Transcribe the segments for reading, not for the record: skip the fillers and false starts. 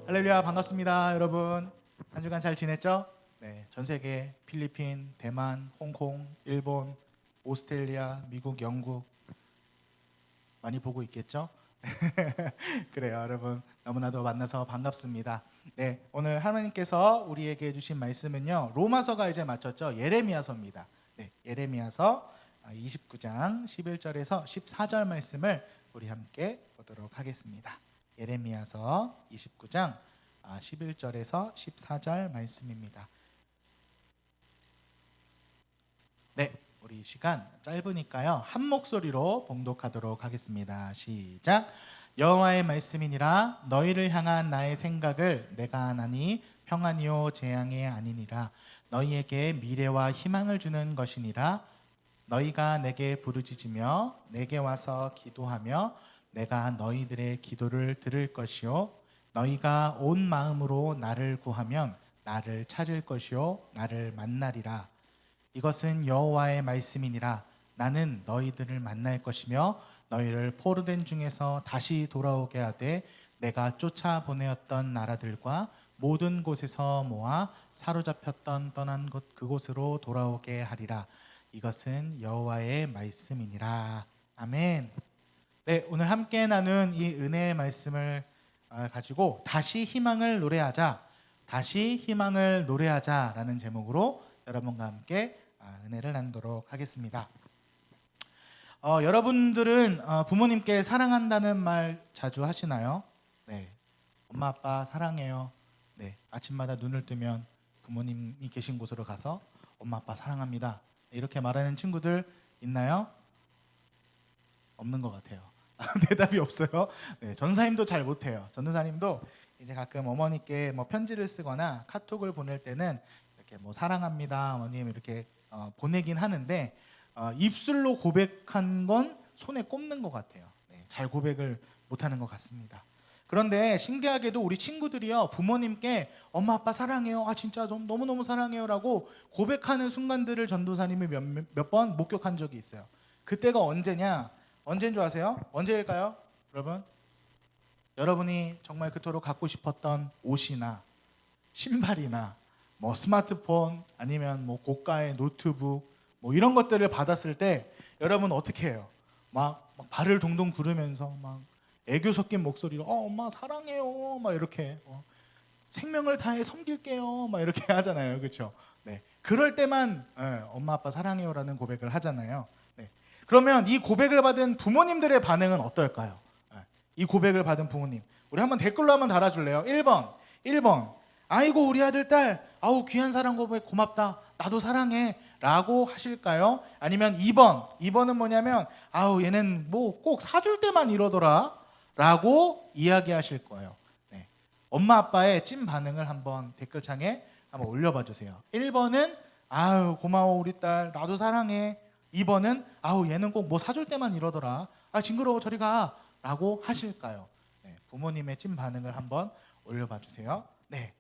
할렐루야, 반갑습니다 여러분. 한 주간 잘 지냈죠? 네, 전 세계 필리핀, 대만, 홍콩, 일본, 오스트레일리아, 미국, 영국 많이 보고 있겠죠? 그래요 여러분, 너무나도 만나서 반갑습니다. 네, 오늘 하나님께서 우리에게 주신 말씀은요, 로마서가 이제 마쳤죠. 예레미야서입니다. 네, 예레미야서 29장 11절에서 14절 말씀을 우리 함께 보도록 하겠습니다. 예레미야서 29장 11절에서 14절 말씀입니다. 네, 우리 이 시간 짧으니까요, 한 목소리로 봉독하도록 하겠습니다. 시작. 여호와의 말씀이니라. 너희를 향한 나의 생각을 내가 아나니 평안이요 재앙이 아니니라. 너희에게 미래와 희망을 주는 것이니라. 너희가 내게 부르짖으며 내게 와서 기도하며 내가 너희들의 기도를 들을 것이요 너희가 온 마음으로 나를 구하면 나를 찾을 것이요 나를 만나리라. 이것은 여호와의 말씀이니라. 나는 너희들을 만날 것이며 너희를 포로된 중에서 다시 돌아오게 하되 내가 쫓아 보내었던 나라들과 모든 곳에서 모아 사로잡혔던 떠난 곳 그곳으로 돌아오게 하리라. 이것은 여호와의 말씀이니라. 아멘. 네, 오늘 함께 나눈 이 은혜의 말씀을 가지고 다시 희망을 노래하자, 다시 희망을 노래하자라는 제목으로 여러분과 함께 은혜를 나누도록 하겠습니다. 여러분들은 부모님께 사랑한다는 말 자주 하시나요? 네, 엄마 아빠 사랑해요. 네, 아침마다 눈을 뜨면 부모님이 계신 곳으로 가서 엄마 아빠 사랑합니다, 이렇게 말하는 친구들 있나요? 없는 것 같아요. 대답이 없어요. 네, 전사님도 잘 못해요. 전도사님도 이제 가끔 어머니께 뭐 편지를 쓰거나 카톡을 보낼 때는 이렇게 뭐 사랑합니다 어머님 이렇게 보내긴 하는데 입술로 고백한 건 손에 꼽는 것 같아요. 네, 잘 고백을 못하는 것 같습니다. 그런데 신기하게도 우리 친구들이요, 부모님께 엄마 아빠 사랑해요, 진짜 좀 너무너무 사랑해요 라고 고백하는 순간들을 전도사님이 몇 번 목격한 적이 있어요. 그때가 언제냐? 언제인 줄 아세요? 언제일까요? 여러분, 여러분이 정말 그토록 갖고 싶었던 옷이나 신발이나 뭐 스마트폰 아니면 뭐 고가의 노트북 뭐 이런 것들을 받았을 때 여러분 어떻게 해요? 막 발을 동동 구르면서 막 애교 섞인 목소리로 엄마 사랑해요 막 이렇게 생명을 다해 섬길게요 막 이렇게 하잖아요. 그렇죠? 네. 그럴 때만 엄마 아빠 사랑해요라는 고백을 하잖아요. 네. 그러면 이 고백을 받은 부모님들의 반응은 어떨까요? 이 고백을 받은 부모님, 우리 한번 댓글로 한번 달아줄래요? 1번 아이고 우리 아들 딸 아우 귀한 사랑 고백 고맙다 나도 사랑해 라고 하실까요? 아니면 2번은 뭐냐면 아우 얘는 뭐 꼭 사줄 때만 이러더라 라고 이야기하실 거예요. 네. 엄마 아빠의 찐 반응을 한번 댓글창에 한번 올려봐 주세요. 1번은 아우 고마워 우리 딸 나도 사랑해. 2번은 아우 얘는 꼭 뭐 사줄 때만 이러더라 징그러워 저리 가 라고 하실까요? 네. 부모님의 찐 반응을 한번 올려봐 주세요. 네.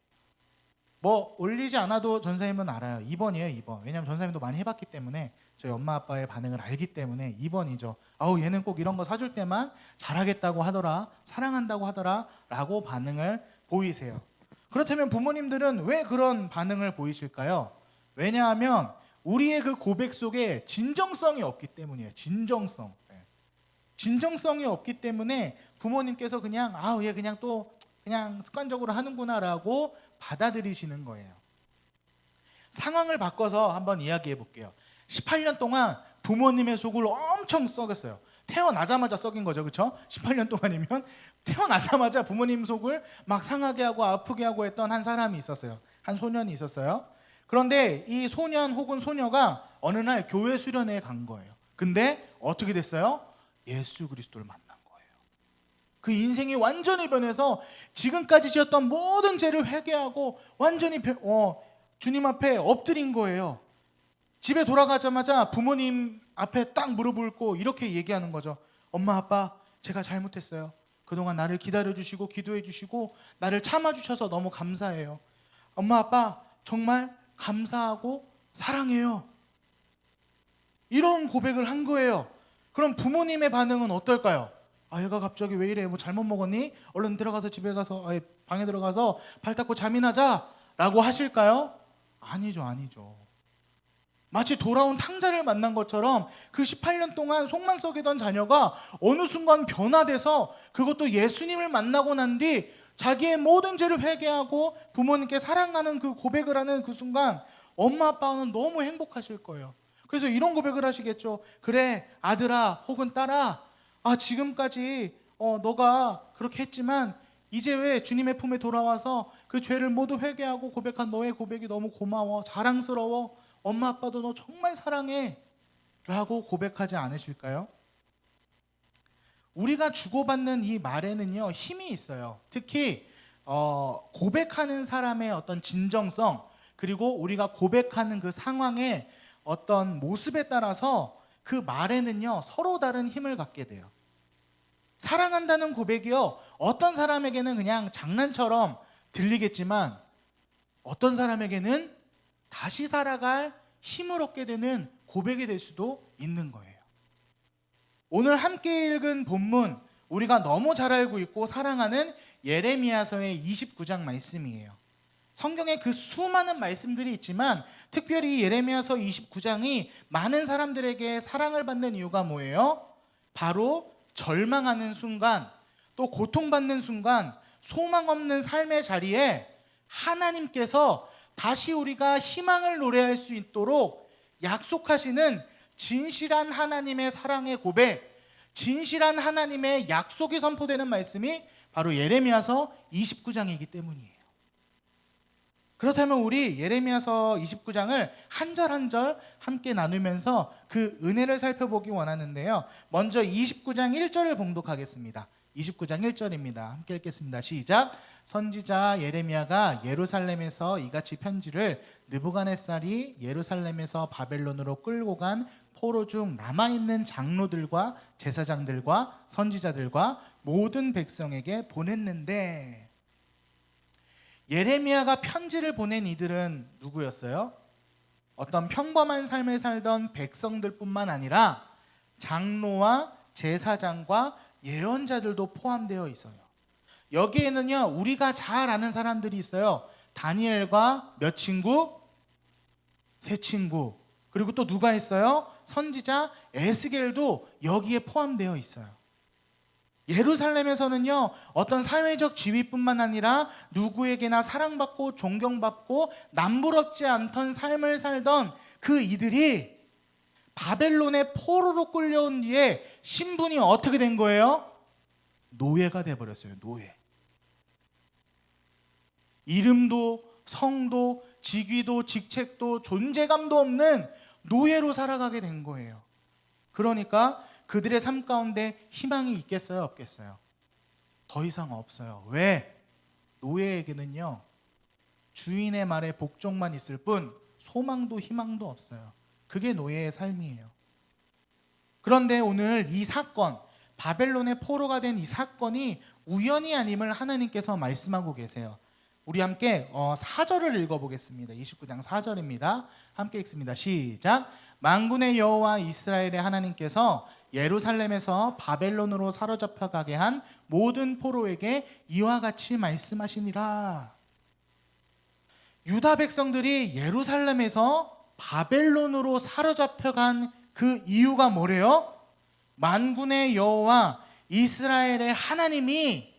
뭐 올리지 않아도 전사님은 알아요. 2번이에요. 2번. 왜냐하면 전사님도 많이 해봤기 때문에 저희 엄마 아빠의 반응을 알기 때문에 2번이죠. 아우 얘는 꼭 이런 거 사줄 때만 잘하겠다고 하더라, 사랑한다고 하더라 라고 반응을 보이세요. 그렇다면 부모님들은 왜 그런 반응을 보이실까요? 왜냐하면 우리의 그 고백 속에 진정성이 없기 때문이에요. 진정성이 없기 때문에 부모님께서 그냥 아우 얘 그냥 또 그냥 습관적으로 하는구나 라고 받아들이시는 거예요. 상황을 바꿔서 한번 이야기해 볼게요. 18년 동안 부모님의 속을 엄청 썩였어요. 태어나자마자 썩인 거죠. 그렇죠? 18년 동안이면 태어나자마자 부모님 속을 막 상하게 하고 아프게 하고 했던 한 사람이 있었어요. 한 소년이 있었어요. 그런데 이 소년 혹은 소녀가 어느 날 교회 수련회에 간 거예요. 근데 어떻게 됐어요? 예수 그리스도를 만난 거예요. 그 인생이 완전히 변해서 지금까지 지었던 모든 죄를 회개하고 완전히 주님 앞에 엎드린 거예요. 집에 돌아가자마자 부모님 앞에 딱 무릎 꿇고 이렇게 얘기하는 거죠. 엄마 아빠 제가 잘못했어요. 그동안 나를 기다려주시고 기도해주시고 나를 참아주셔서 너무 감사해요. 엄마 아빠 정말 감사하고 사랑해요. 이런 고백을 한 거예요. 그럼 부모님의 반응은 어떨까요? 아, 얘가 갑자기 왜 이래? 뭐 잘못 먹었니? 얼른 들어가서 집에 가서 방에 들어가서 발 닦고 잠이나 자라고 하실까요? 아니죠, 아니죠. 마치 돌아온 탕자를 만난 것처럼 그 18년 동안 속만 썩이던 자녀가 어느 순간 변화돼서, 그것도 예수님을 만나고 난 뒤 자기의 모든 죄를 회개하고 부모님께 사랑하는 그 고백을 하는 그 순간 엄마 아빠는 너무 행복하실 거예요. 그래서 이런 고백을 하시겠죠. 그래 아들아 혹은 딸아, 지금까지 너가 그렇게 했지만 이제 왜 주님의 품에 돌아와서 그 죄를 모두 회개하고 고백한 너의 고백이 너무 고마워, 자랑스러워, 엄마 아빠도 너 정말 사랑해 라고 고백하지 않으실까요? 우리가 주고받는 이 말에는요 힘이 있어요. 특히 고백하는 사람의 어떤 진정성, 그리고 우리가 고백하는 그 상황의 어떤 모습에 따라서 그 말에는요 서로 다른 힘을 갖게 돼요. 사랑한다는 고백이요, 어떤 사람에게는 그냥 장난처럼 들리겠지만 어떤 사람에게는 다시 살아갈 힘을 얻게 되는 고백이 될 수도 있는 거예요. 오늘 함께 읽은 본문, 우리가 너무 잘 알고 있고 사랑하는 예레미야서의 29장 말씀이에요. 성경에 그 수많은 말씀들이 있지만 특별히 예레미야서 29장이 많은 사람들에게 사랑을 받는 이유가 뭐예요? 바로 절망하는 순간, 또 고통받는 순간, 소망 없는 삶의 자리에 하나님께서 다시 우리가 희망을 노래할 수 있도록 약속하시는 진실한 하나님의 사랑의 고백, 진실한 하나님의 약속이 선포되는 말씀이 바로 예레미야서 29장이기 때문이에요. 그렇다면 우리 예레미야서 29장을 한 절 한 절 함께 나누면서 그 은혜를 살펴보기 원하는데요. 먼저 29장 1절을 봉독하겠습니다. 29장 1절입니다. 함께 읽겠습니다. 시작. 선지자 예레미야가 예루살렘에서 이같이 편지를 느부갓네살이 예루살렘에서 바벨론으로 끌고 간 포로 중 남아있는 장로들과 제사장들과 선지자들과 모든 백성에게 보냈는데, 예레미야가 편지를 보낸 이들은 누구였어요? 어떤 평범한 삶을 살던 백성들뿐만 아니라 장로와 제사장과 예언자들도 포함되어 있어요. 여기에는요 우리가 잘 아는 사람들이 있어요. 다니엘과 몇 친구? 세 친구. 그리고 또 누가 있어요? 선지자 에스겔도 여기에 포함되어 있어요. 예루살렘에서는요 어떤 사회적 지위뿐만 아니라 누구에게나 사랑받고 존경받고 남부럽지 않던 삶을 살던 그 이들이 바벨론의 포로로 끌려온 뒤에 신분이 어떻게 된 거예요? 노예가 돼버렸어요. 노예. 이름도 성도 직위도 직책도 존재감도 없는 노예로 살아가게 된 거예요. 그러니까 그들의 삶 가운데 희망이 있겠어요? 없겠어요? 더 이상 없어요. 왜? 노예에게는요 주인의 말에 복종만 있을 뿐 소망도 희망도 없어요. 그게 노예의 삶이에요. 그런데 오늘 이 사건, 바벨론의 포로가 된 이 사건이 우연이 아님을 하나님께서 말씀하고 계세요. 우리 함께 4절을 읽어보겠습니다. 29장 4절입니다. 함께 읽습니다. 시작. 만군의 여호와 이스라엘의 하나님께서 예루살렘에서 바벨론으로 사로잡혀 가게 한 모든 포로에게 이와 같이 말씀하시니라. 유다 백성들이 예루살렘에서 바벨론으로 사로잡혀 간 그 이유가 뭐래요? 만군의 여호와 이스라엘의 하나님이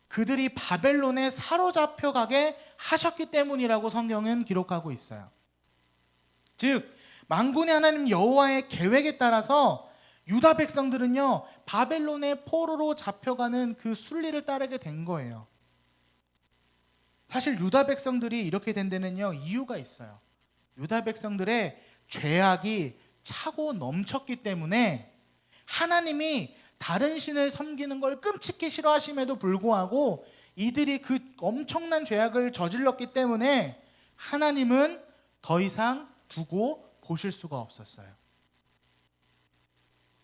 그들이 바벨론에 사로잡혀 가게 하셨기 때문이라고 성경은 기록하고 있어요. 즉 만군의 하나님 여호와의 계획에 따라서 유다 백성들은요 바벨론의 포로로 잡혀가는 그 순리를 따르게 된 거예요. 사실 유다 백성들이 이렇게 된 데는요 이유가 있어요. 유다 백성들의 죄악이 차고 넘쳤기 때문에 하나님이 다른 신을 섬기는 걸 끔찍히 싫어하심에도 불구하고 이들이 그 엄청난 죄악을 저질렀기 때문에 하나님은 더 이상 두고 보실 수가 없었어요.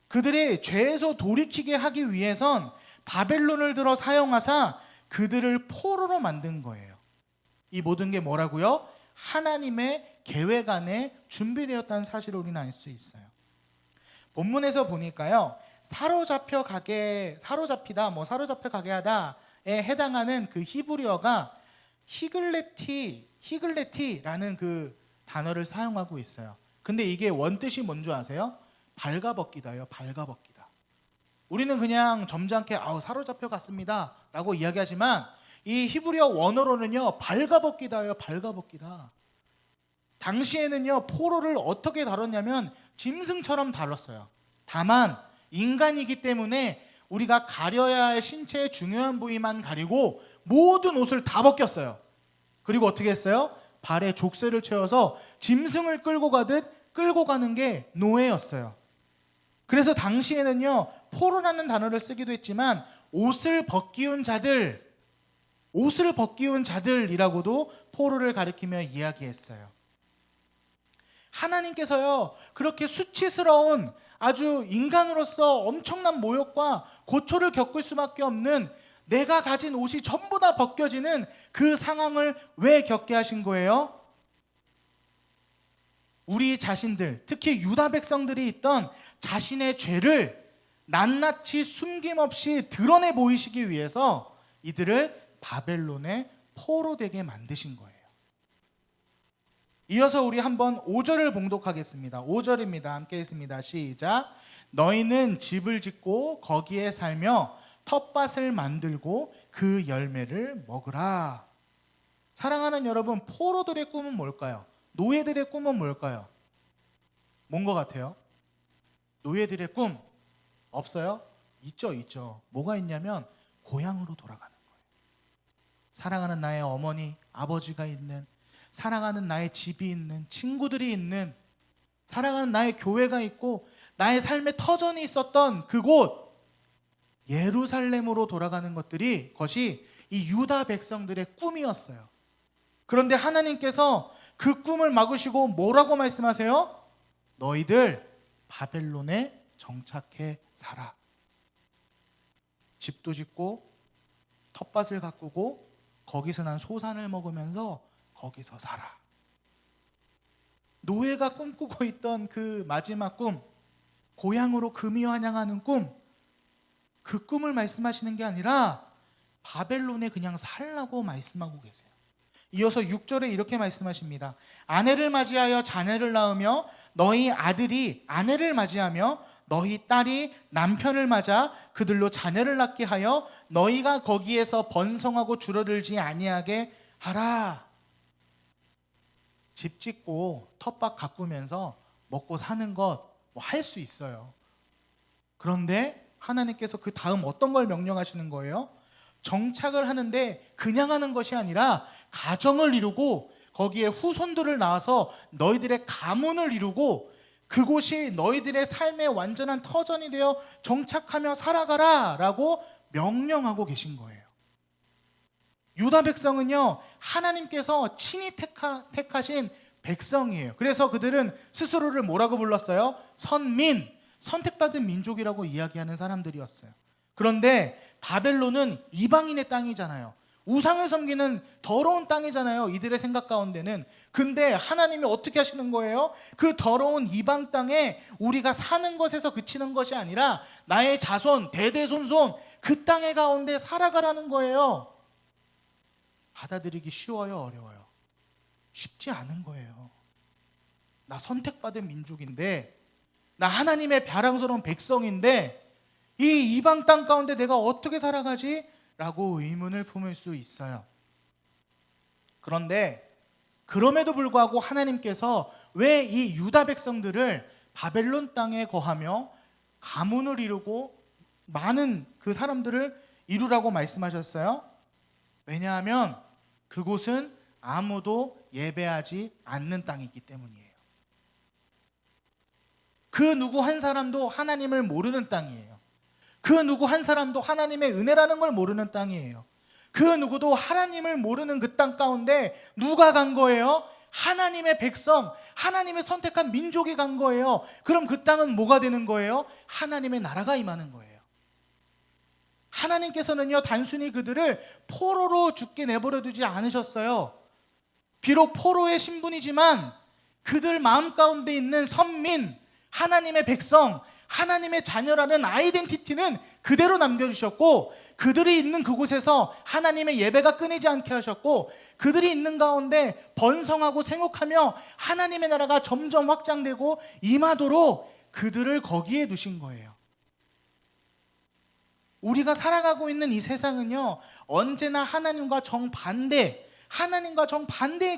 그들의 죄에서 돌이키게 하기 위해선 바벨론을 들어 사용하사 그들을 포로로 만든 거예요. 이 모든 게 뭐라고요? 하나님의 계획 안에 준비되었다는 사실을 우리는 알 수 있어요. 본문에서 보니까요 사로잡혀 가게 하다에 해당하는 그 히브리어가 히글레티라는 그 단어를 사용하고 있어요. 근데 이게 원뜻이 뭔지 아세요? 발가벗기다예요. 발가벗기다. 우리는 그냥 점잖게 사로잡혀 갔습니다 라고 이야기하지만 이 히브리어 원어로는요, 발가벗기다예요. 발가벗기다. 당시에는요, 포로를 어떻게 다뤘냐면 짐승처럼 다뤘어요. 다만 인간이기 때문에 우리가 가려야 할 신체의 중요한 부위만 가리고 모든 옷을 다 벗겼어요. 그리고 어떻게 했어요? 발에 족쇄를 채워서 짐승을 끌고 가듯 끌고 가는 게 노예였어요. 그래서 당시에는요, 포로라는 단어를 쓰기도 했지만 옷을 벗기운 자들이라고도 포로를 가리키며 이야기했어요. 하나님께서요, 그렇게 수치스러운 아주 인간으로서 엄청난 모욕과 고초를 겪을 수밖에 없는 내가 가진 옷이 전부 다 벗겨지는 그 상황을 왜 겪게 하신 거예요? 우리 자신들, 특히 유다 백성들이 있던 자신의 죄를 낱낱이 숨김없이 드러내 보이시기 위해서 이들을 바벨론의 포로되게 만드신 거예요. 이어서 우리 한번 5절을 봉독하겠습니다. 5절입니다. 함께 있습니다. 시작. 너희는 집을 짓고 거기에 살며 텃밭을 만들고 그 열매를 먹으라. 사랑하는 여러분, 포로들의 꿈은 뭘까요? 노예들의 꿈은 뭘까요? 뭔 것 같아요? 노예들의 꿈 없어요? 있죠. 뭐가 있냐면 고향으로 돌아가는 거예요. 사랑하는 나의 어머니, 아버지가 있는, 사랑하는 나의 집이 있는, 친구들이 있는, 사랑하는 나의 교회가 있고 나의 삶의 터전이 있었던 그곳 예루살렘으로 돌아가는 것이 이 유다 백성들의 꿈이었어요. 그런데 하나님께서 그 꿈을 막으시고 뭐라고 말씀하세요? 너희들 바벨론에 정착해 살아. 집도 짓고 텃밭을 가꾸고 거기서 난 소산을 먹으면서 거기서 살아. 노예가 꿈꾸고 있던 그 마지막 꿈, 고향으로 금이 환영하는 꿈, 그 꿈을 말씀하시는 게 아니라 바벨론에 그냥 살라고 말씀하고 계세요. 이어서 6절에 이렇게 말씀하십니다. 아내를 맞이하여 자녀를 낳으며 너희 아들이 아내를 맞이하며 너희 딸이 남편을 맞아 그들로 자녀를 낳게 하여 너희가 거기에서 번성하고 줄어들지 아니하게 하라. 집 짓고 텃밭 가꾸면서 먹고 사는 것 할 수 있어요. 그런데 하나님께서 그 다음 어떤 걸 명령하시는 거예요? 정착을 하는데 그냥 하는 것이 아니라 가정을 이루고 거기에 후손들을 낳아서 너희들의 가문을 이루고 그곳이 너희들의 삶의 완전한 터전이 되어 정착하며 살아가라 라고 명령하고 계신 거예요. 유다 백성은요, 하나님께서 친히 택하신 백성이에요. 그래서 그들은 스스로를 뭐라고 불렀어요? 선택받은 민족이라고 이야기하는 사람들이었어요. 그런데 바벨론은 이방인의 땅이잖아요. 우상을 섬기는 더러운 땅이잖아요. 이들의 생각 가운데는. 근데 하나님이 어떻게 하시는 거예요? 그 더러운 이방 땅에 우리가 사는 것에서 그치는 것이 아니라 나의 자손, 대대손손 그 땅의 가운데 살아가라는 거예요. 받아들이기 쉬워요? 어려워요? 쉽지 않은 거예요. 나 선택받은 민족인데, 나 하나님의 자랑스러운 백성인데 이 이방 땅 가운데 내가 어떻게 살아가지? 라고 의문을 품을 수 있어요. 그런데 그럼에도 불구하고 하나님께서 왜 이 유다 백성들을 바벨론 땅에 거하며 가문을 이루고 많은 그 사람들을 이루라고 말씀하셨어요? 왜냐하면 그곳은 아무도 예배하지 않는 땅이기 때문이에요. 그 누구 한 사람도 하나님을 모르는 땅이에요. 그 누구 한 사람도 하나님의 은혜라는 걸 모르는 땅이에요. 그 누구도 하나님을 모르는 그 땅 가운데 누가 간 거예요? 하나님의 백성, 하나님의 선택한 민족이 간 거예요. 그럼 그 땅은 뭐가 되는 거예요? 하나님의 나라가 임하는 거예요. 하나님께서는요, 단순히 그들을 포로로 죽게 내버려 두지 않으셨어요. 비록 포로의 신분이지만 그들 마음 가운데 있는 선민, 하나님의 백성, 하나님의 자녀라는 아이덴티티는 그대로 남겨주셨고, 그들이 있는 그곳에서 하나님의 예배가 끊이지 않게 하셨고, 그들이 있는 가운데 번성하고 생육하며 하나님의 나라가 점점 확장되고 임하도록 그들을 거기에 두신 거예요. 우리가 살아가고 있는 이 세상은요, 언제나 하나님과 정반대의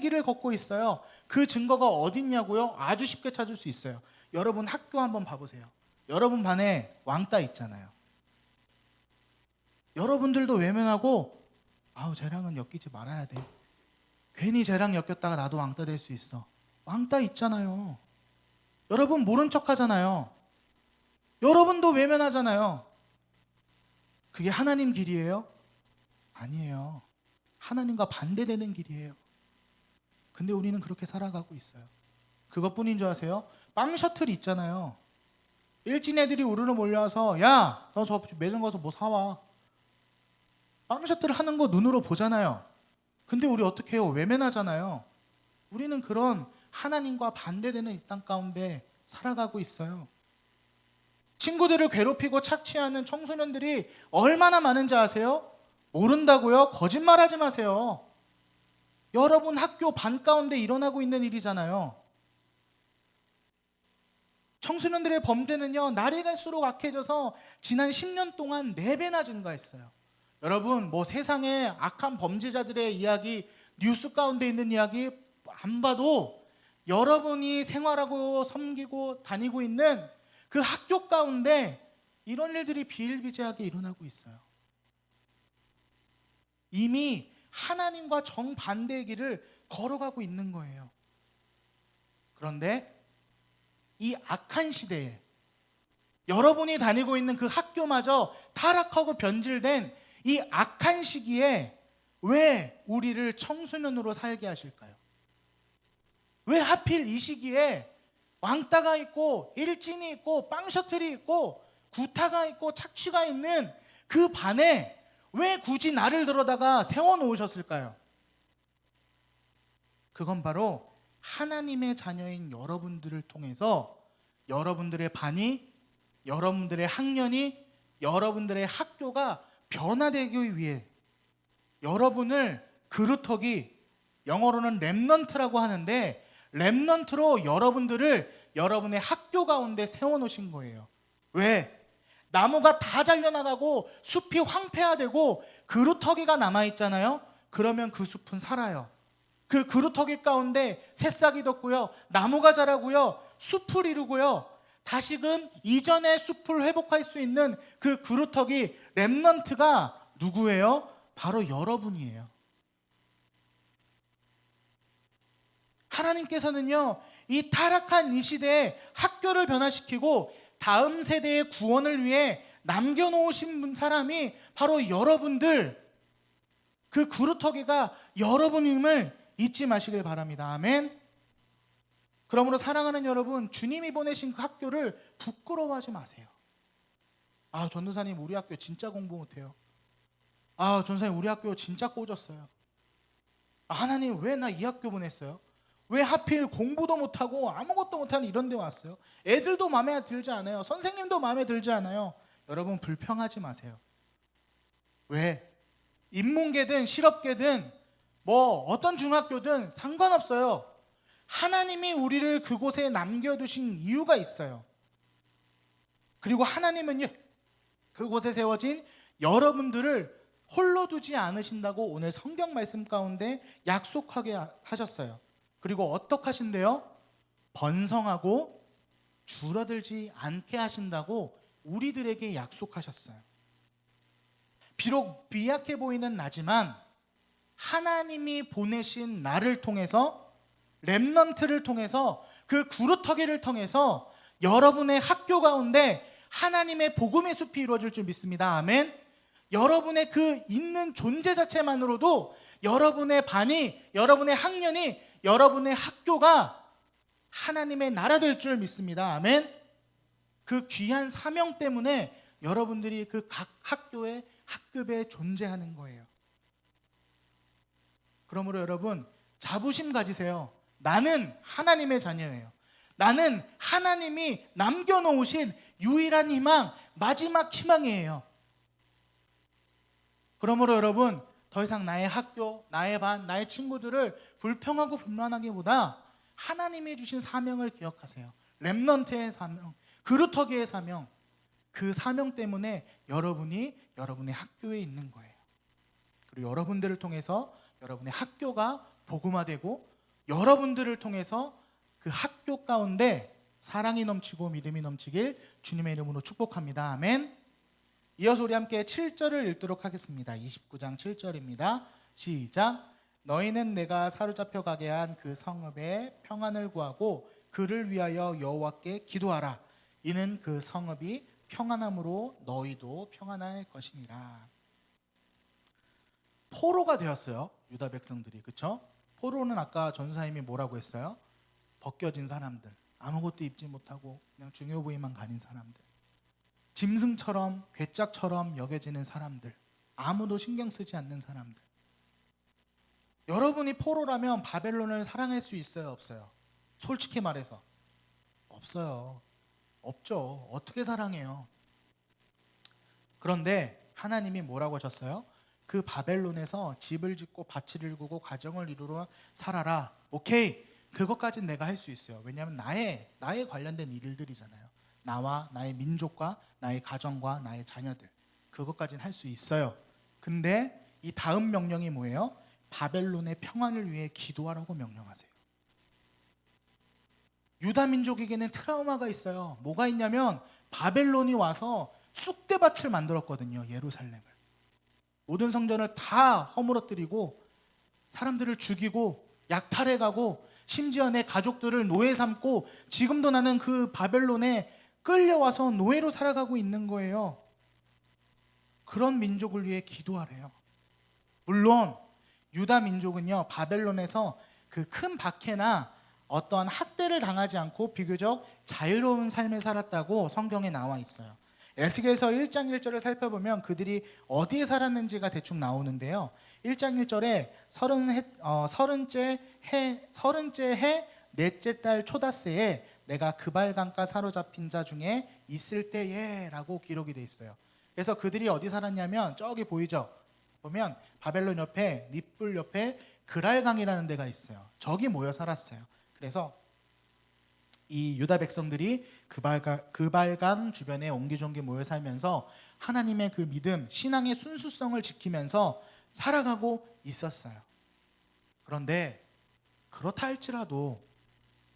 길을 걷고 있어요. 그 증거가 어딨냐고요? 아주 쉽게 찾을 수 있어요. 여러분 학교 한번 봐보세요. 여러분 반에 왕따 있잖아요. 여러분들도 외면하고, 쟤랑은 엮이지 말아야 돼. 괜히 쟤랑 엮였다가 나도 왕따 될 수 있어. 왕따 있잖아요. 여러분 모른 척 하잖아요. 여러분도 외면하잖아요. 그게 하나님 길이에요? 아니에요. 하나님과 반대되는 길이에요. 근데 우리는 그렇게 살아가고 있어요. 그것뿐인 줄 아세요? 빵 셔틀이 있잖아요. 일진 애들이 우르르 몰려와서, 야, 너 저 매점 가서 뭐 사와. 빵 셔틀 하는 거 눈으로 보잖아요. 근데 우리 어떻게 해요? 외면하잖아요. 우리는 그런 하나님과 반대되는 이 땅 가운데 살아가고 있어요. 친구들을 괴롭히고 착취하는 청소년들이 얼마나 많은지 아세요? 모른다고요? 거짓말하지 마세요. 여러분 학교 반 가운데 일어나고 있는 일이잖아요. 청소년들의 범죄는요, 날이 갈수록 악해져서 지난 10년 동안 4배나 증가했어요. 여러분 세상의 악한 범죄자들의 이야기, 뉴스 가운데 있는 이야기 안 봐도 여러분이 생활하고 섬기고 다니고 있는 그 학교 가운데 이런 일들이 비일비재하게 일어나고 있어요. 이미 하나님과 정반대의 길을 걸어가고 있는 거예요. 그런데 이 악한 시대에 여러분이 다니고 있는 그 학교마저 타락하고 변질된 이 악한 시기에 왜 우리를 청소년으로 살게 하실까요? 왜 하필 이 시기에 왕따가 있고 일진이 있고 빵 셔틀이 있고 구타가 있고 착취가 있는 그 반에 왜 굳이 나를 들어다가 세워놓으셨을까요? 그건 바로 하나님의 자녀인 여러분들을 통해서 여러분들의 반이, 여러분들의 학년이, 여러분들의 학교가 변화되기 위해 여러분을 그루터기, 영어로는 렘넌트라고 하는데, 렘넌트로 여러분들을 여러분의 학교 가운데 세워놓으신 거예요. 왜? 나무가 다 잘려나가고 숲이 황폐화되고 그루터기가 남아있잖아요. 그러면 그 숲은 살아요. 그 그루터기 가운데 새싹이 돋고요, 나무가 자라고요, 숲을 이루고요, 다시금 이전의 숲을 회복할 수 있는 그 그루터기 렘넌트가 누구예요? 바로 여러분이에요. 하나님께서는요, 이 타락한 이 시대에 학교를 변화시키고 다음 세대의 구원을 위해 남겨놓으신 사람이 바로 여러분들, 그 그루터기가 여러분임을 잊지 마시길 바랍니다. 아멘. 그러므로 사랑하는 여러분, 주님이 보내신 그 학교를 부끄러워하지 마세요. 전도사님 우리 학교 진짜 공부 못해요. 전도사님 우리 학교 진짜 꼬졌어요. 하나님 왜 나 이 학교 보냈어요? 왜 하필 공부도 못하고 아무것도 못하는 이런 데 왔어요? 애들도 마음에 들지 않아요. 선생님도 마음에 들지 않아요. 여러분 불평하지 마세요. 왜? 인문계든 실업계든 어떤 중학교든 상관없어요. 하나님이 우리를 그곳에 남겨두신 이유가 있어요. 그리고 하나님은요, 그곳에 세워진 여러분들을 홀로 두지 않으신다고 오늘 성경 말씀 가운데 약속하게 하셨어요. 그리고 어떻게 하신대요? 번성하고 줄어들지 않게 하신다고 우리들에게 약속하셨어요. 비록 미약해 보이는 나지만 하나님이 보내신 나를 통해서, 렘넌트를 통해서, 그 구루터기를 통해서 여러분의 학교 가운데 하나님의 복음의 숲이 이루어질 줄 믿습니다. 아멘. 여러분의 그 있는 존재 자체만으로도 여러분의 반이, 여러분의 학년이, 여러분의 학교가 하나님의 나라 될 줄 믿습니다. 아멘. 그 귀한 사명 때문에 여러분들이 그 각 학교의 학급에 존재하는 거예요. 그러므로 여러분 자부심 가지세요. 나는 하나님의 자녀예요. 나는 하나님이 남겨놓으신 유일한 희망, 마지막 희망이에요. 그러므로 여러분, 더 이상 나의 학교, 나의 반, 나의 친구들을 불평하고 불만하기보다 하나님이 주신 사명을 기억하세요. 렘넌트의 사명, 그루터기의 사명. 그 사명 때문에 여러분이 여러분의 학교에 있는 거예요. 그리고 여러분들을 통해서 여러분의 학교가 복음화되고 여러분들을 통해서 그 학교 가운데 사랑이 넘치고 믿음이 넘치길 주님의 이름으로 축복합니다. 아멘. 이어서 우리 함께 7절을 읽도록 하겠습니다. 29장 7절입니다. 시작. 너희는 내가 사로잡혀 가게 한 그 성읍의 평안을 구하고 그를 위하여 여호와께 기도하라. 이는 그 성읍이 평안함으로 너희도 평안할 것이니라. 포로가 되었어요. 유다 백성들이. 그렇죠? 포로는 아까 전사님이 뭐라고 했어요? 벗겨진 사람들, 아무것도 입지 못하고 그냥 중요 부위만 가린 사람들, 짐승처럼 괴짝처럼 여겨지는 사람들, 아무도 신경 쓰지 않는 사람들. 여러분이 포로라면 바벨론을 사랑할 수 있어요, 없어요? 솔직히 말해서 없어요. 없죠. 어떻게 사랑해요? 그런데 하나님이 뭐라고 하셨어요? 그 바벨론에서 집을 짓고 밭을 일구고 가정을 이루러 살아라. 오케이, 그것까지는 내가 할 수 있어요. 왜냐하면 나에 관련된 일들이잖아요. 나와 나의 민족과 나의 가정과 나의 자녀들, 그것까지는 할 수 있어요. 근데 이 다음 명령이 뭐예요? 바벨론의 평안을 위해 기도하라고 명령하세요. 유다 민족에게는 트라우마가 있어요. 뭐가 있냐면 바벨론이 와서 쑥대밭을 만들었거든요. 예루살렘을. 모든 성전을 다 허물어뜨리고 사람들을 죽이고 약탈해가고 심지어 내 가족들을 노예 삼고 지금도 나는 그 바벨론에 끌려와서 노예로 살아가고 있는 거예요. 그런 민족을 위해 기도하래요. 물론 유다 민족은요, 바벨론에서 그 큰 박해나 어떠한 학대를 당하지 않고 비교적 자유로운 삶을 살았다고 성경에 나와 있어요. 에스겔서 1장 1절을 살펴보면 그들이 어디에 살았는지가 대충 나오는데요. 1장 1절에 서른째 해 넷째 달 초닷새에 내가 그발강가 사로잡힌 자 중에 있을 때에 라고 기록이 돼 있어요. 그래서 그들이 어디 살았냐면 저기 보이죠? 보면 바벨론 옆에 닛불 옆에 그랄강이라는 데가 있어요. 저기 모여 살았어요. 그래서 이 유다 백성들이 그발강 주변에 옹기종기 모여 살면서 하나님의 그 믿음, 신앙의 순수성을 지키면서 살아가고 있었어요. 그런데 그렇다 할지라도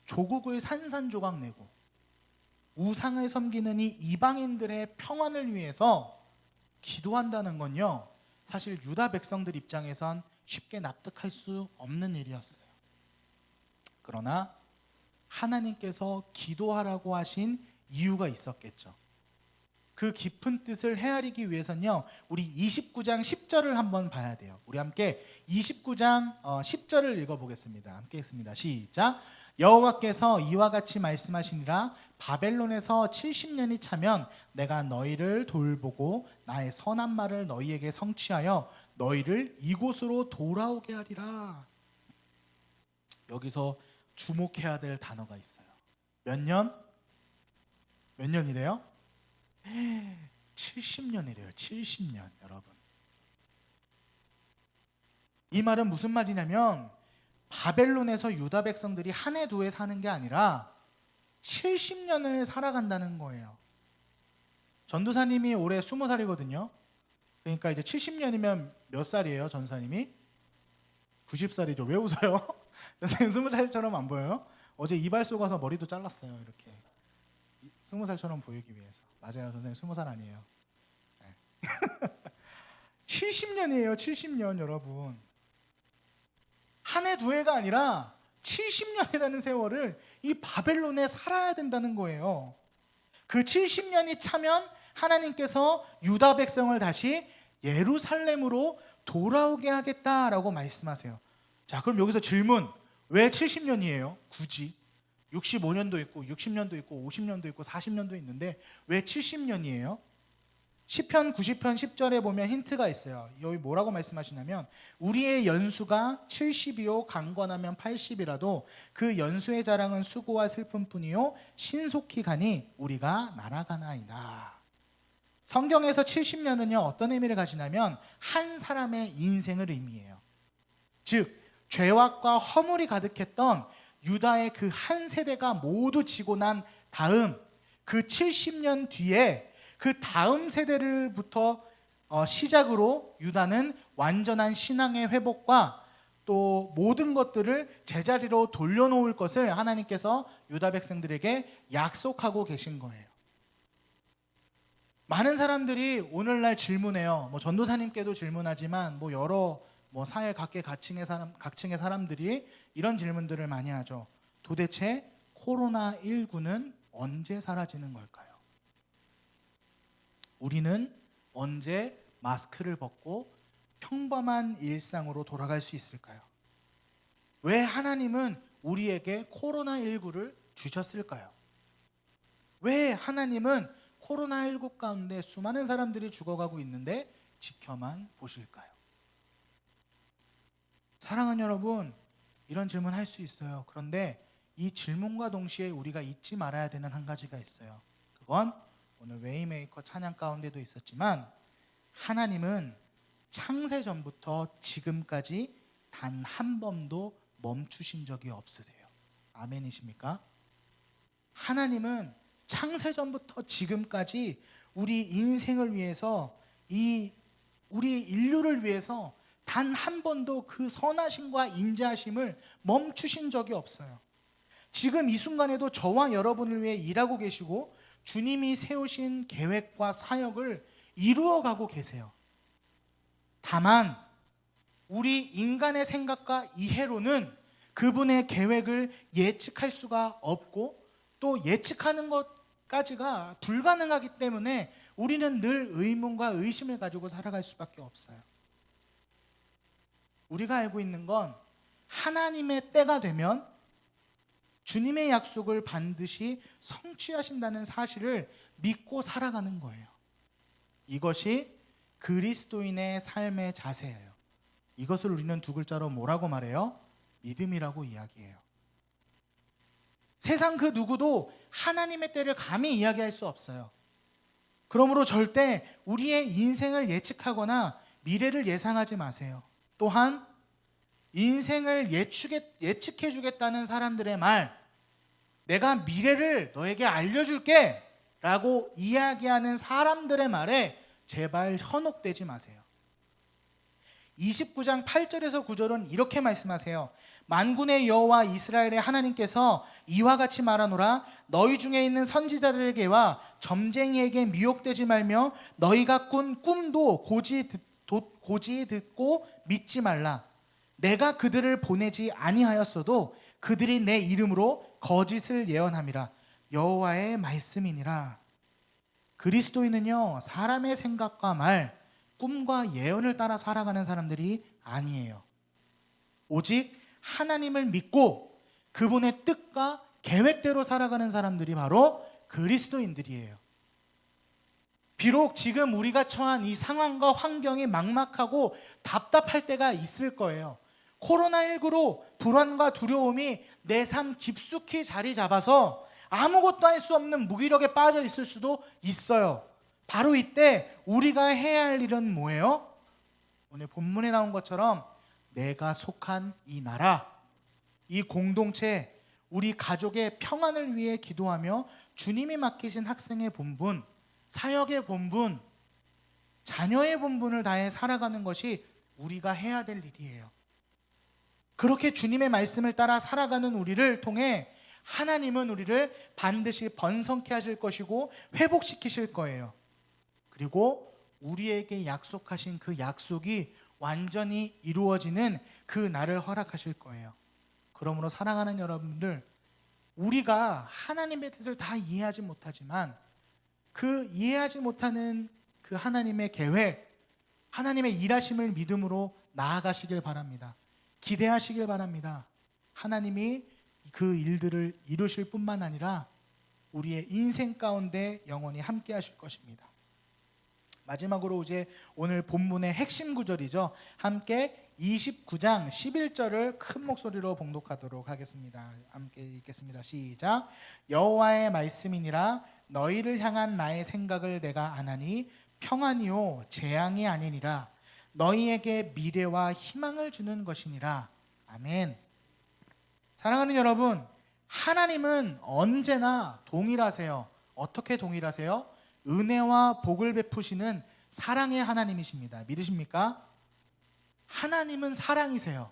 조국을 산산조각 내고 우상을 섬기는 이 이방인들의 평안을 위해서 기도한다는 건요, 사실 유다 백성들 입장에선 쉽게 납득할 수 없는 일이었어요. 그러나 하나님께서 기도하라고 하신 이유가 있었겠죠. 그 깊은 뜻을 헤아리기 위해서는요, 우리 29장 10절을 한번 봐야 돼요. 우리 함께 29장 10절을 읽어보겠습니다. 함께 읽습니다. 시작. 여호와께서 이와 같이 말씀하시니라. 바벨론에서 70년이 차면 내가 너희를 돌보고 나의 선한 말을 너희에게 성취하여 너희를 이곳으로 돌아오게 하리라. 여기서 주목해야 될 단어가 있어요. 몇 년? 몇 년이래요? 70년이래요. 70년. 여러분, 이 말은 무슨 말이냐면 바벨론에서 유다 백성들이 한 해 두 해 사는 게 아니라 70년을 살아간다는 거예요. 전도사님이 올해 20살이거든요. 그러니까 이제 70년이면 몇 살이에요, 전사님이? 90살이죠. 왜 웃어요? 전사님 20살처럼 안 보여요? 어제 이발 쏘가서 머리도 잘랐어요. 이렇게 20살처럼 보이기 위해서. 맞아요, 전사님 20살 아니에요. 네. 70년이에요. 70년. 여러분, 한 해 두 해가 아니라 70년이라는 세월을 이 바벨론에 살아야 된다는 거예요. 그 70년이 차면 하나님께서 유다 백성을 다시 예루살렘으로 돌아오게 하겠다라고 말씀하세요. 자, 그럼 여기서 질문, 왜 70년이에요? 굳이 65년도 있고 60년도 있고 50년도 있고 40년도 있는데 왜 70년이에요? 시편 90편 10절에 보면 힌트가 있어요. 여기 뭐라고 말씀하시냐면 우리의 연수가 70이요 강건하면 80이라도 그 연수의 자랑은 수고와 슬픔뿐이요 신속히 가니 우리가 날아가나이다. 성경에서 70년은요 어떤 의미를 가지냐면 한 사람의 인생을 의미해요. 즉 죄악과 허물이 가득했던 유다의 그 한 세대가 모두 지고 난 다음 그 70년 뒤에 그 다음 세대를부터 시작으로 유다는 완전한 신앙의 회복과 또 모든 것들을 제자리로 돌려놓을 것을 하나님께서 유다 백성들에게 약속하고 계신 거예요. 많은 사람들이 오늘날 질문해요. 전도사님께도 질문하지만 여러 사회 각계각층의 사람들이 이런 질문들을 많이 하죠. 도대체 코로나19는 언제 사라지는 걸까요? 우리는 언제 마스크를 벗고 평범한 일상으로 돌아갈 수 있을까요? 왜 하나님은 우리에게 코로나19를 주셨을까요? 왜 하나님은 코로나19 가운데 수많은 사람들이 죽어가고 있는데 지켜만 보실까요? 사랑하는 여러분, 이런 질문 할 수 있어요. 그런데 이 질문과 동시에 우리가 잊지 말아야 되는 한 가지가 있어요. 그건 오늘 웨이메이커 찬양 가운데도 있었지만 하나님은 창세 전부터 지금까지 단 한 번도 멈추신 적이 없으세요. 아멘이십니까? 하나님은 창세 전부터 지금까지 우리 인생을 위해서 우리 인류를 위해서 단 한 번도 그 선하심과 인자하심을 멈추신 적이 없어요. 지금 이 순간에도 저와 여러분을 위해 일하고 계시고 주님이 세우신 계획과 사역을 이루어가고 계세요. 다만 우리 인간의 생각과 이해로는 그분의 계획을 예측할 수가 없고 또 예측하는 것까지가 불가능하기 때문에 우리는 늘 의문과 의심을 가지고 살아갈 수밖에 없어요. 우리가 알고 있는 건 하나님의 때가 되면 주님의 약속을 반드시 성취하신다는 사실을 믿고 살아가는 거예요. 이것이 그리스도인의 삶의 자세예요. 이것을 우리는 두 글자로 뭐라고 말해요? 믿음이라고 이야기해요. 세상 그 누구도 하나님의 때를 감히 이야기할 수 없어요. 그러므로 절대 우리의 인생을 예측하거나 미래를 예상하지 마세요. 또한 인생을 예측해 주겠다는 사람들의 말, 내가 미래를 너에게 알려줄게 라고 이야기하는 사람들의 말에 제발 현혹되지 마세요. 29장 8절에서 9절은 이렇게 말씀하세요. 만군의 여호와 이스라엘의 하나님께서 이와 같이 말하노라. 너희 중에 있는 선지자들에게와 점쟁이에게 미혹되지 말며 너희가 꾼 꿈도 고지 듣고 믿지 말라. 내가 그들을 보내지 아니하였어도 그들이 내 이름으로 거짓을 예언함이라. 여호와의 말씀이니라. 그리스도인은요 사람의 생각과 말, 꿈과 예언을 따라 살아가는 사람들이 아니에요. 오직 하나님을 믿고 그분의 뜻과 계획대로 살아가는 사람들이 바로 그리스도인들이에요. 비록 지금 우리가 처한 이 상황과 환경이 막막하고 답답할 때가 있을 거예요. 코로나19로 불안과 두려움이 내 삶 깊숙이 자리 잡아서 아무것도 할 수 없는 무기력에 빠져 있을 수도 있어요. 바로 이때 우리가 해야 할 일은 뭐예요? 오늘 본문에 나온 것처럼 내가 속한 이 나라, 이 공동체, 우리 가족의 평안을 위해 기도하며 주님이 맡기신 학생의 본분, 사역의 본분, 자녀의 본분을 다해 살아가는 것이 우리가 해야 될 일이에요. 그렇게 주님의 말씀을 따라 살아가는 우리를 통해 하나님은 우리를 반드시 번성케 하실 것이고 회복시키실 거예요. 그리고 우리에게 약속하신 그 약속이 완전히 이루어지는 그 날을 허락하실 거예요. 그러므로 사랑하는 여러분들, 우리가 하나님의 뜻을 다 이해하지 못하지만 그 이해하지 못하는 그 하나님의 계획, 하나님의 일하심을 믿음으로 나아가시길 바랍니다. 기대하시길 바랍니다. 하나님이 그 일들을 이루실 뿐만 아니라 우리의 인생 가운데 영원히 함께 하실 것입니다. 마지막으로 이제 오늘 본문의 핵심 구절이죠. 함께 29장 11절을 큰 목소리로 봉독하도록 하겠습니다. 함께 읽겠습니다. 시작. 여호와의 말씀이니라. 너희를 향한 나의 생각을 내가 아나니 평안이요 재앙이 아니니라. 너희에게 미래와 희망을 주는 것이니라. 아멘. 사랑하는 여러분, 하나님은 언제나 동일하세요. 어떻게 동일하세요? 은혜와 복을 베푸시는 사랑의 하나님이십니다. 믿으십니까? 하나님은 사랑이세요.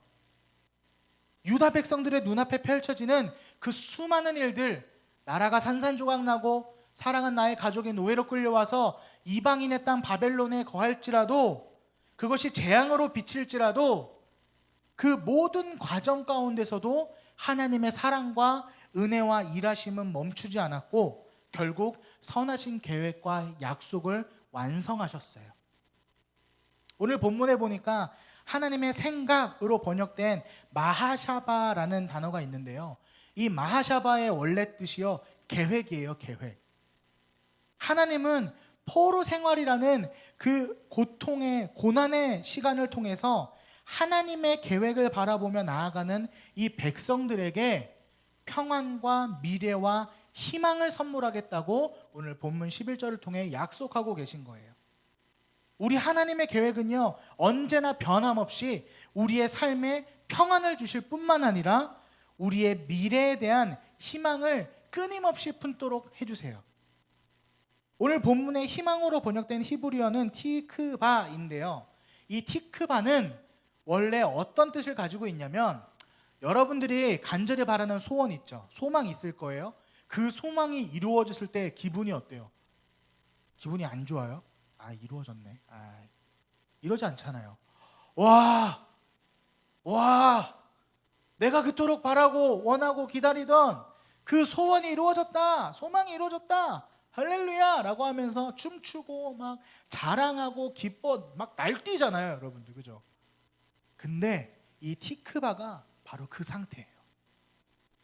유다 백성들의 눈앞에 펼쳐지는 그 수많은 일들, 나라가 산산조각 나고 사랑한 나의 가족이 노예로 끌려와서 이방인의 땅 바벨론에 거할지라도, 그것이 재앙으로 비칠지라도 그 모든 과정 가운데서도 하나님의 사랑과 은혜와 일하심은 멈추지 않았고 결국 선하신 계획과 약속을 완성하셨어요. 오늘 본문에 보니까 하나님의 생각으로 번역된 마하샤바라는 단어가 있는데요. 이 마하샤바의 원래 뜻이요, 계획이에요. 계획. 하나님은 포로 생활이라는 그 고통의 고난의 시간을 통해서 하나님의 계획을 바라보며 나아가는 이 백성들에게 평안과 미래와 희망을 선물하겠다고 오늘 본문 11절을 통해 약속하고 계신 거예요. 우리 하나님의 계획은요, 언제나 변함없이 우리의 삶에 평안을 주실 뿐만 아니라 우리의 미래에 대한 희망을 끊임없이 품도록 해주세요. 오늘 본문의 희망으로 번역된 히브리어는 티크바인데요. 이 티크바는 원래 어떤 뜻을 가지고 있냐면, 여러분들이 간절히 바라는 소원 있죠. 소망이 있을 거예요. 그 소망이 이루어졌을 때 기분이 어때요? 기분이 안 좋아요? 아, 이루어졌네. 이러지 않잖아요. 와, 내가 그토록 바라고 원하고 기다리던 그 소원이 이루어졌다, 소망이 이루어졌다, 할렐루야 라고 하면서 춤추고 막 자랑하고 기뻐 막 날뛰잖아요, 여러분들. 그죠? 근데 이 티크바가 바로 그 상태예요.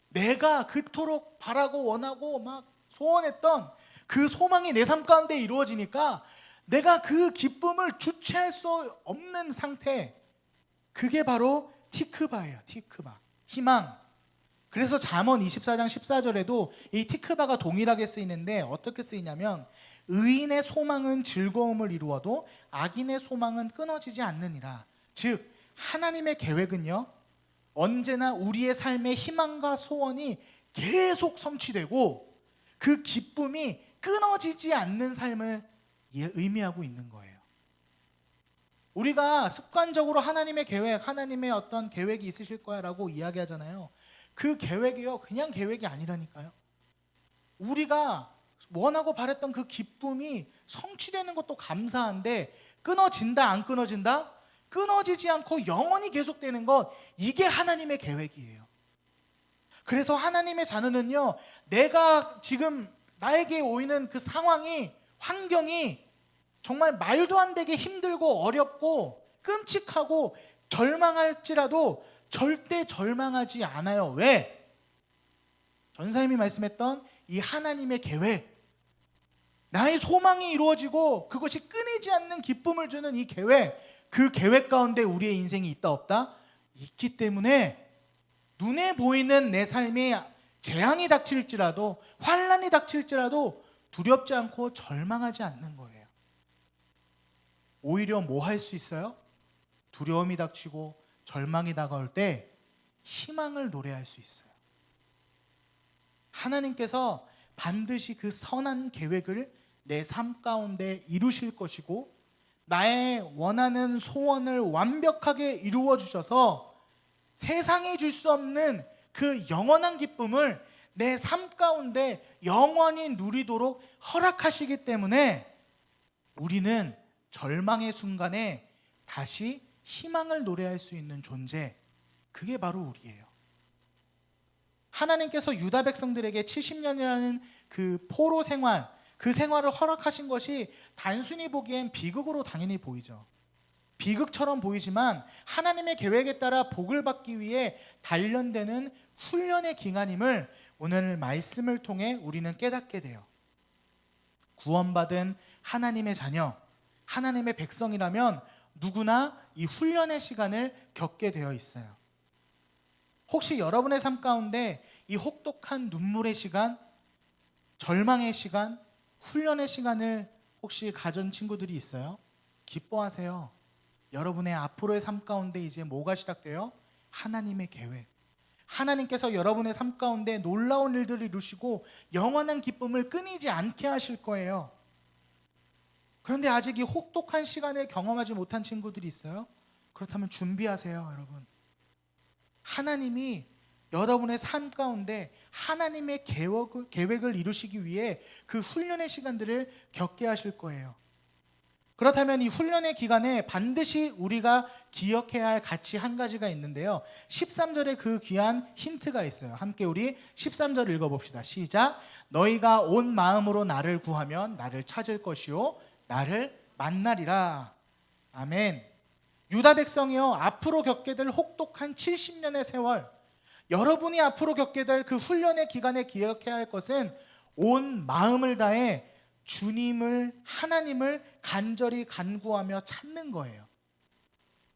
내가 그토록 바라고 원하고 막 소원했던 그 소망이 내 삶 가운데 이루어지니까 내가 그 기쁨을 주체할 수 없는 상태, 그게 바로 티크바예요. 티크바, 희망. 그래서 잠언 24장 14절에도 이 티크바가 동일하게 쓰이는데 어떻게 쓰이냐면, 의인의 소망은 즐거움을 이루어도 악인의 소망은 끊어지지 않느니라. 즉 하나님의 계획은요, 언제나 우리의 삶의 희망과 소원이 계속 성취되고 그 기쁨이 끊어지지 않는 삶을 의미하고 있는 거예요. 우리가 습관적으로 하나님의 계획, 하나님의 어떤 계획이 있으실 거야 라고 이야기하잖아요. 그 계획이요, 그냥 계획이 아니라니까요. 우리가 원하고 바랬던 그 기쁨이 성취되는 것도 감사한데 끊어진다, 안 끊어진다? 끊어지지 않고 영원히 계속되는 것, 이게 하나님의 계획이에요. 그래서 하나님의 자녀는요, 내가 지금 나에게 오이는 그 상황이, 환경이 정말 말도 안 되게 힘들고 어렵고 끔찍하고 절망할지라도 절대 절망하지 않아요. 왜? 전사님이 말씀했던 이 하나님의 계획, 나의 소망이 이루어지고 그것이 끊이지 않는 기쁨을 주는 이 계획, 그 계획 가운데 우리의 인생이 있다 없다? 있기 때문에 눈에 보이는 내 삶에 재앙이 닥칠지라도, 환난이 닥칠지라도 두렵지 않고 절망하지 않는 거예요. 오히려 뭐 할 수 있어요? 두려움이 닥치고 절망이 다가올 때 희망을 노래할 수 있어요. 하나님께서 반드시 그 선한 계획을 내 삶 가운데 이루실 것이고, 나의 원하는 소원을 완벽하게 이루어 주셔서 세상이 줄 수 없는 그 영원한 기쁨을 내 삶 가운데 영원히 누리도록 허락하시기 때문에 우리는 절망의 순간에 다시 희망을 노래할 수 있는 존재, 그게 바로 우리예요. 하나님께서 유다 백성들에게 70년이라는 그 포로 생활, 그 생활을 허락하신 것이 단순히 보기엔 비극으로 당연히 보이죠. 비극처럼 보이지만 하나님의 계획에 따라 복을 받기 위해 단련되는 훈련의 기간임을 오늘 말씀을 통해 우리는 깨닫게 돼요. 구원받은 하나님의 자녀, 하나님의 백성이라면 누구나 이 훈련의 시간을 겪게 되어 있어요. 혹시 여러분의 삶 가운데 이 혹독한 눈물의 시간, 절망의 시간, 훈련의 시간을 혹시 가진 친구들이 있어요? 기뻐하세요. 여러분의 앞으로의 삶 가운데 이제 뭐가 시작돼요? 하나님의 계획. 하나님께서 여러분의 삶 가운데 놀라운 일들을 이루시고 영원한 기쁨을 끊이지 않게 하실 거예요. 그런데 아직 이 혹독한 시간을 경험하지 못한 친구들이 있어요? 그렇다면 준비하세요, 여러분. 하나님이 여러분의 삶 가운데 하나님의 계획을 이루시기 위해 그 훈련의 시간들을 겪게 하실 거예요. 그렇다면 이 훈련의 기간에 반드시 우리가 기억해야 할 가치 한 가지가 있는데요. 13절에 그 귀한 힌트가 있어요. 함께 우리 13절 읽어봅시다. 시작. 너희가 온 마음으로 나를 구하면 나를 찾을 것이요 나를 만나리라. 아멘. 유다 백성이요, 앞으로 겪게 될 혹독한 70년의 세월, 여러분이 앞으로 겪게 될 그 훈련의 기간에 기억해야 할 것은 온 마음을 다해 주님을, 하나님을 간절히 간구하며 찾는 거예요.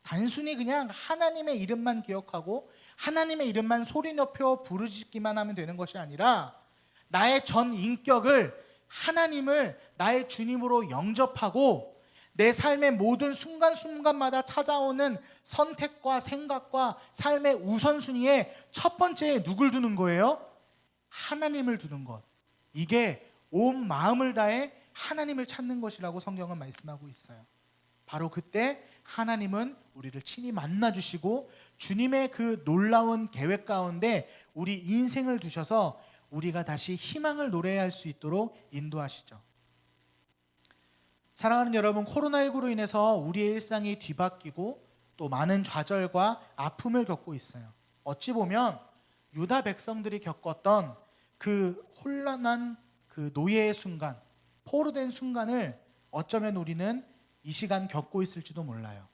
단순히 그냥 하나님의 이름만 기억하고 하나님의 이름만 소리 높여 부르짖기만 하면 되는 것이 아니라 나의 전 인격을, 하나님을 나의 주님으로 영접하고 내 삶의 모든 순간순간마다 찾아오는 선택과 생각과 삶의 우선순위에 첫 번째에 누굴 두는 거예요? 하나님을 두는 것. 이게 온 마음을 다해 하나님을 찾는 것이라고 성경은 말씀하고 있어요. 바로 그때 하나님은 우리를 친히 만나주시고 주님의 그 놀라운 계획 가운데 우리 인생을 두셔서 우리가 다시 희망을 노래할 수 있도록 인도하시죠. 사랑하는 여러분, 코로나19로 인해서 우리의 일상이 뒤바뀌고 또 많은 좌절과 아픔을 겪고 있어요. 어찌 보면 유다 백성들이 겪었던 그 혼란한 그 노예의 순간, 포로된 순간을 어쩌면 우리는 이 시간 겪고 있을지도 몰라요.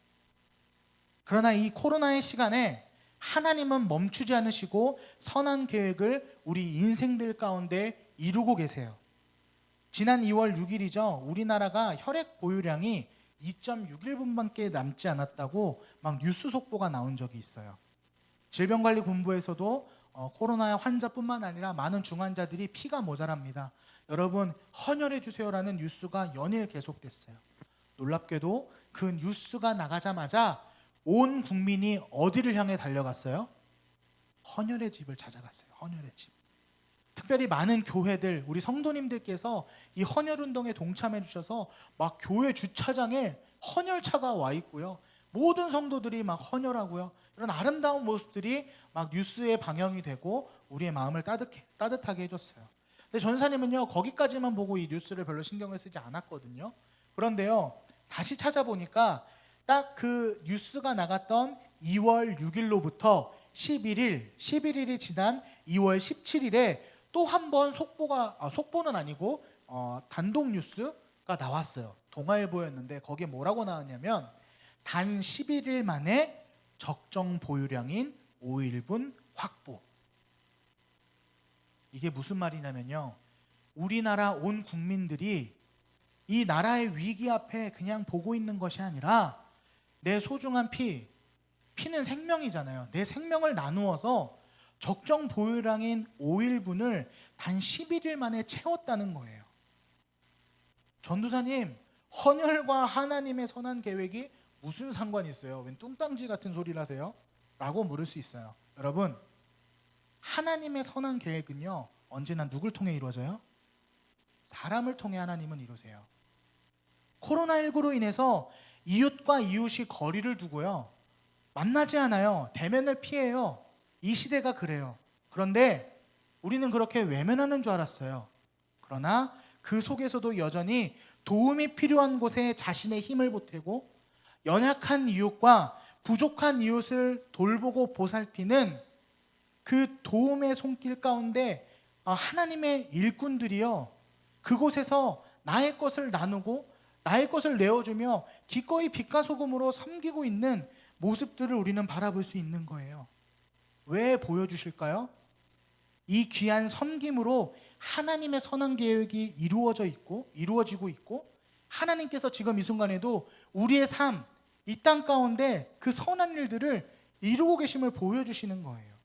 그러나 이 코로나의 시간에 하나님은 멈추지 않으시고 선한 계획을 우리 인생들 가운데 이루고 계세요. 지난 2월 6일이죠. 우리나라가 혈액 보유량이 2.61분밖에 남지 않았다고 막 뉴스 속보가 나온 적이 있어요. 질병관리본부에서도 코로나 환자뿐만 아니라 많은 중환자들이 피가 모자랍니다. 여러분, 헌혈해 주세요라는 뉴스가 연일 계속됐어요. 놀랍게도 그 뉴스가 나가자마자 온 국민이 어디를 향해 달려갔어요? 헌혈의 집을 찾아갔어요. 헌혈의 집. 특별히 많은 교회들, 우리 성도님들께서 이 헌혈 운동에 동참해 주셔서 막 교회 주차장에 헌혈차가 와 있고요. 모든 성도들이 막 헌혈하고요. 이런 아름다운 모습들이 막 뉴스에 방영이 되고 우리의 마음을 따뜻하게 해줬어요. 근데 전사님은요, 거기까지만 보고 이 뉴스를 별로 신경을 쓰지 않았거든요. 그런데요, 다시 찾아보니까 딱 그 뉴스가 나갔던 2월 6일로부터 11일이 지난 2월 17일에 또 한 번 속보는 아니고 단독 뉴스가 나왔어요. 동아일보였는데 거기에 뭐라고 나왔냐면 단 11일 만에 적정 보유량인 5일분 확보. 이게 무슨 말이냐면요, 우리나라 온 국민들이 이 나라의 위기 앞에 그냥 보고 있는 것이 아니라 내 소중한 피는 생명이잖아요. 내 생명을 나누어서 적정 보유량인 5일분을 단 11일 만에 채웠다는 거예요. 전도사님, 헌혈과 하나님의 선한 계획이 무슨 상관이 있어요? 웬 뚱땅지 같은 소리를 하세요? 라고 물을 수 있어요. 여러분, 하나님의 선한 계획은요, 언제나 누굴 통해 이루어져요? 사람을 통해 하나님은 이루세요. 코로나19로 인해서 이웃과 이웃이 거리를 두고요, 만나지 않아요. 대면을 피해요. 이 시대가 그래요. 그런데 우리는 그렇게 외면하는 줄 알았어요. 그러나 그 속에서도 여전히 도움이 필요한 곳에 자신의 힘을 보태고 연약한 이웃과 부족한 이웃을 돌보고 보살피는 그 도움의 손길 가운데 하나님의 일꾼들이요, 그곳에서 나의 것을 나누고 나의 것을 내어주며 기꺼이 빛과 소금으로 섬기고 있는 모습들을 우리는 바라볼 수 있는 거예요. 왜 보여주실까요? 이 귀한 섬김으로 하나님의 선한 계획이 이루어지고 있고 하나님께서 지금 이 순간에도 우리의 삶, 이 땅 가운데 그 선한 일들을 이루고 계심을 보여주시는 거예요.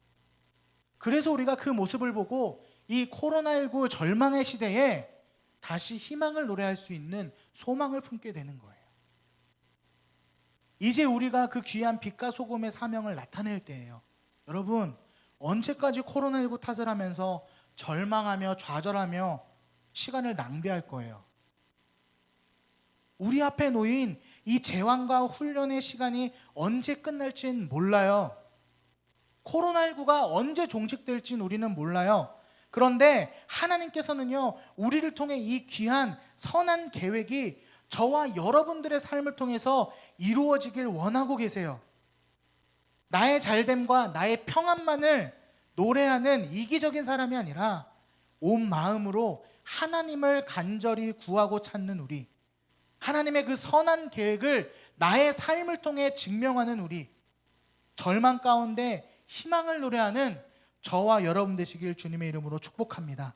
그래서 우리가 그 모습을 보고 이 코로나19 절망의 시대에 다시 희망을 노래할 수 있는 소망을 품게 되는 거예요. 이제 우리가 그 귀한 빛과 소금의 사명을 나타낼 때예요. 여러분, 언제까지 코로나19 탓을 하면서 절망하며 좌절하며 시간을 낭비할 거예요? 우리 앞에 놓인 이 재앙과 훈련의 시간이 언제 끝날진 몰라요. 코로나19가 언제 종식될진 우리는 몰라요. 그런데 하나님께서는요, 우리를 통해 이 귀한 선한 계획이 저와 여러분들의 삶을 통해서 이루어지길 원하고 계세요. 나의 잘됨과 나의 평안만을 노래하는 이기적인 사람이 아니라 온 마음으로 하나님을 간절히 구하고 찾는 우리, 하나님의 그 선한 계획을 나의 삶을 통해 증명하는 우리, 절망 가운데 희망을 노래하는 저와 여러분 되시길 주님의 이름으로 축복합니다.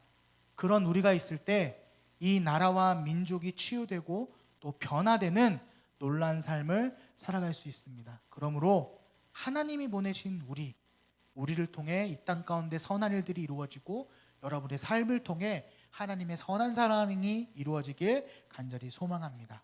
그런 우리가 있을 때 이 나라와 민족이 치유되고 또 변화되는 놀라운 삶을 살아갈 수 있습니다. 그러므로 하나님이 보내신 우리를 통해 이 땅 가운데 선한 일들이 이루어지고 여러분의 삶을 통해 하나님의 선한 사랑이 이루어지길 간절히 소망합니다.